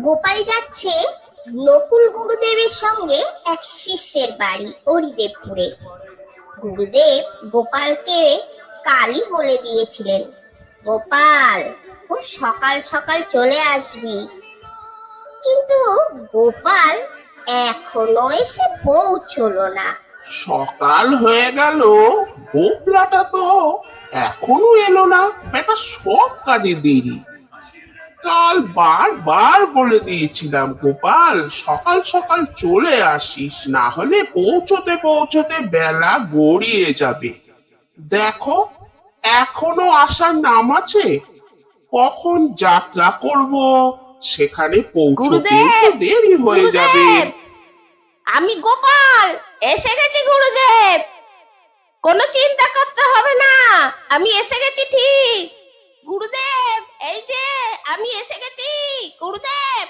গোপাল যাচ্ছে নকুল গুরুদেবের সঙ্গে এক শিষ্যের বাড়ি হরিদেবপুরে। গুরুদেব গোপালকে কালই বলে দিয়েছিলেন, গোপাল খুব সকাল সকাল চলে আসবি। কিন্তু গোপাল এখনো এসে পৌঁছলো না। সকাল হয়ে গেল, গোপলাটা তো এখনো এলো না। বেটা সব কাজে দেরি। কাল বারবার বলে দিয়েছিলাম, গোপাল সকাল সকাল চলে আসিস, না হলে পৌঁছতে পৌঁছতে বেলা গড়িয়ে যাবে। দেখো এখনো আসার নাম আছে? কখন যাত্রা করব, সেখানে পৌঁছতে তো গুরুদেব, দেরি হয়ে যাবে। গুরুদেব, আমি গোপাল এসে গেছি গুরুদেব। কোনো চিন্তা করতে হবে না, আমি এসে গেছি ঠিক। গুরুদেব, এই যে আমি এসে গেছি গুরুদেব।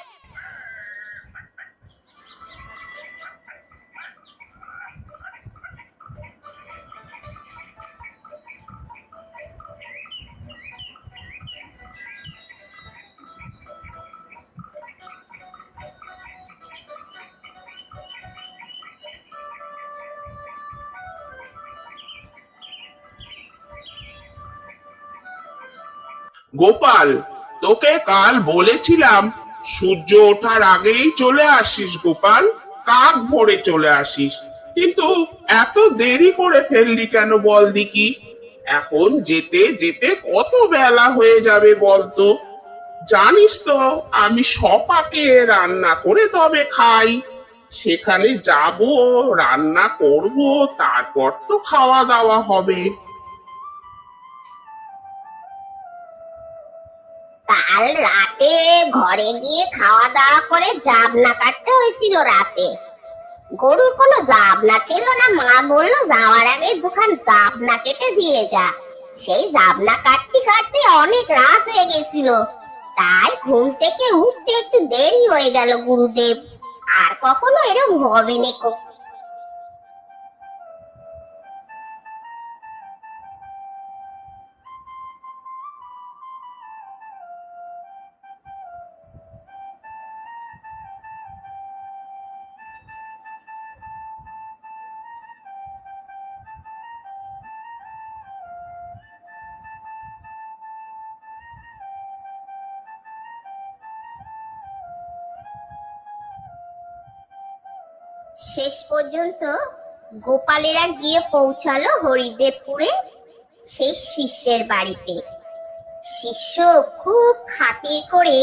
গোপাল, তোকে কাল বলেছিলাম সূর্য ওঠার আগেই চলে আসিস। গোপাল, কাক ভোরে চলে আসিস, কিন্তু এত দেরি করে ফেললি কেন বল দিকি? এখন যেতে যেতে কত বেলা হয়ে যাবে বলতো? জানিস তো আমি সপাকে রান্না করে তবে খাই। সেখানে যাব, রান্না করব, তারপর তো খাওয়া দাওয়া হবে। কাল রাতে ঘরে গিয়ে খাওয়া দাওয়া করে জাবনা কাটতে হয়েছিল রাতে। গরুর কোনো জাবনা ছিল না, মা বললো যাওয়ার আগে দুখান জাবনা কেটে দিয়ে যা। সেই জাবনা কাটতে কাটতে অনেক রাত হয়ে গেছিল, তাই ঘুম থেকে উঠতে একটু দেরি হয়ে গেল গুরুদেব। আর কখনো এরকম হবে না। শেষ পর্যন্ত গোপালেরা গিয়ে পৌঁছালো হরিদেবপুরে সেই শিষ্যের বাড়িতে। শিষ্য খুব খাতির করে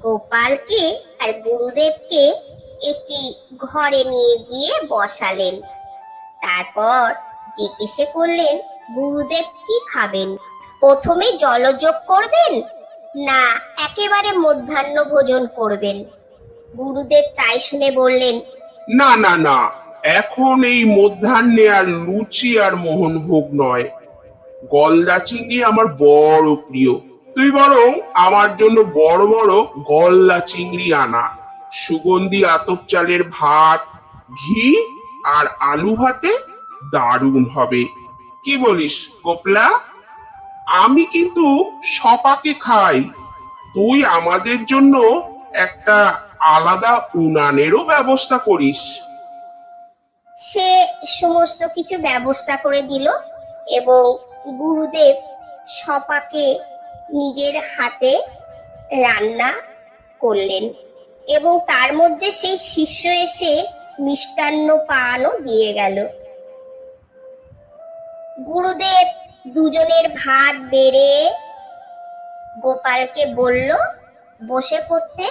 গোপালকে আর গুরুদেবকে একটি ঘরে নিয়ে গিয়ে বসালেন। তারপর জিজ্ঞেস করলেন, গুরুদেব কি খাবেন? প্রথমে জলযোগ করবেন না একেবারে মধ্যাহ্ন ভোজন করবেন? গুরুদেব তাই শুনে বললেন, না না না, এখন এই মধ্যাহ্নে আর লুচি আর মোহনভোগ নয়। গলদা চিংড়ি আমার বড় প্রিয়। তুই বরং আমার জন্য বড় বড় গলদা চিংড়ি আনা। সুগন্ধি আতপ চালের ভাত, ঘি আর আলু ভাতে দারুণ হবে। কি বলিস গোপলা? আমি কিন্তু সপাকে খাই। তুই আমাদের জন্য একটা আলাদা উনানেরও ব্যবস্থা করিস। সে সমস্ত কিছু ব্যবস্থা করে দিল এবং গুরুদেব সপাকে নিজের হাতে রান্না করলেন এবং তার মধ্যে সেই শিষ্য এসে মিষ্টান্ন পানও দিয়ে গেল। গুরুদেব দুজনের ভাত বেড়ে গোপালকে বলল বসে পড়তে,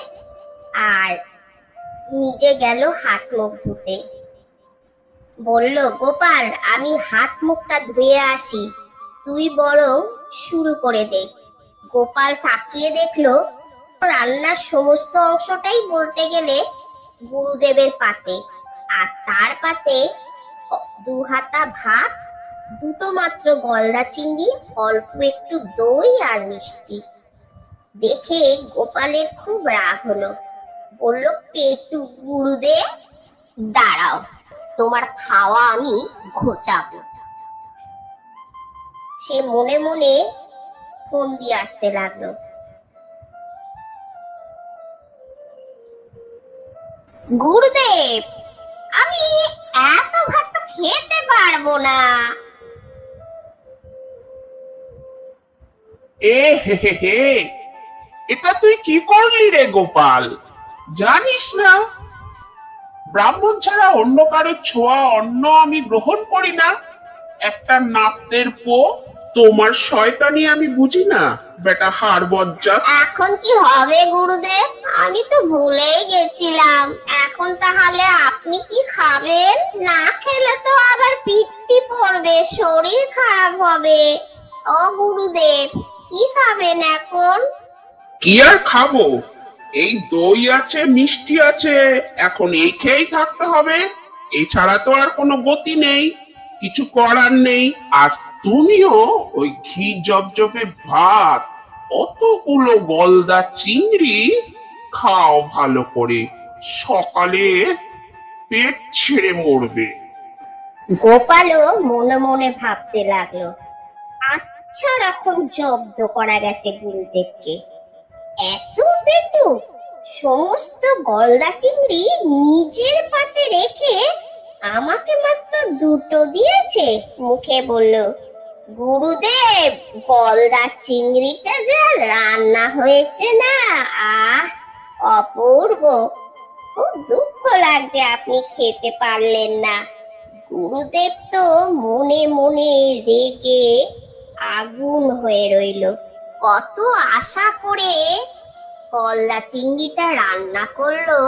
আর নিজে গেল হাত মুখ ধুতে। বলল, গোপাল আমি হাত মুখটা ধুয়ে আসি, তুই বরং শুরু করে দে। গোপাল তাকিয়ে দেখলো রান্নার সমস্ত অংশটাই বলতে গেলে গুরুদেবের পাতে, আর তার পাতে দু হাতা ভাত, দুটো মাত্র গলদা চিংড়ি, অল্প একটু দই আর মিষ্টি। দেখে গোপালের খুব রাগ হলো। বলল, পেটু গুরুদেব, দাঁড়াও, তোমার খাওয়া আমি ঘোচাবো। সে মনে মনে ফন্দি আঁটতে লাগলো। গুরুদেব, আমি এত ভাত তো খেতে পারবো না। এ হে হে হে, এটা তুই কি করলি রে গোপাল? জানিস না ব্রাহ্মণ ছাড়া অন্য কারো ছোঁয়া অন্ন আমি গ্রহণ করি না। একটা নাপ্তের পো, তোমার শয়তানি আমি বুঝি না বেটা হাড় বজ্জাত। এখন কি হবে গুরুদেব? আমি তো ভুলেই গেছিলাম। এখন তাহলে আপনি কি খাবেন? না খেলে তো আবার পিত্তি পড়বে, শরীর খারাপ হবে। ও গুরুদেব, কি খাবেন এখন? কি আর খাবো? এই দই আছে, মিষ্টি আছে, এখন এই খেয়েই থাকতে হবে। এছাড়া তো আর কোনো গতি নেই, কিছু করার নেই। আর তুমিও ওই ঘি জবজবে ভাত, অতগুলো গলদা চিংড়ি খাও ভালো করে, সকালে পেট ছেড়ে মরবে। গোপালও মনে মনে ভাবতে লাগলো, আচ্ছা রকম জব্দ করা গেছে গুরুদেবকে। এত পেটু, সমস্ত গলদা চিংড়ি নিজের পাতে রেখে আমাকে মাত্র দুটো দিয়েছে। মুখে বলল, গুরুদেব, গলদা চিংড়িটা যা রান্না হয়েছে না, আহ অপূর্ব। খুব দুঃখ লাগছে আপনি খেতে পারলেন না। গুরুদেব তো মনে মনে রেগে আগুন হয়ে রইল। কত আশা করে গলদা চিংড়িটা রান্না করলো,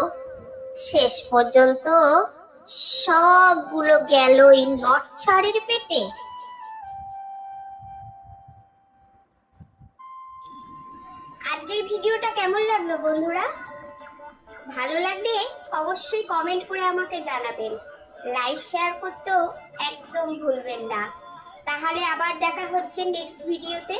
শেষ পর্যন্ত সবগুলো গেল এই নচ্ছারের পেটে। আজকের ভিডিওটা কেমন লাগলো বন্ধুরা? ভালো লাগলে অবশ্যই কমেন্ট করে আমাকে জানাবেন। লাইক শেয়ার করতেও একদম ভুলবেন না। তাহলে আবার দেখা হচ্ছে নেক্সট ভিডিওতে।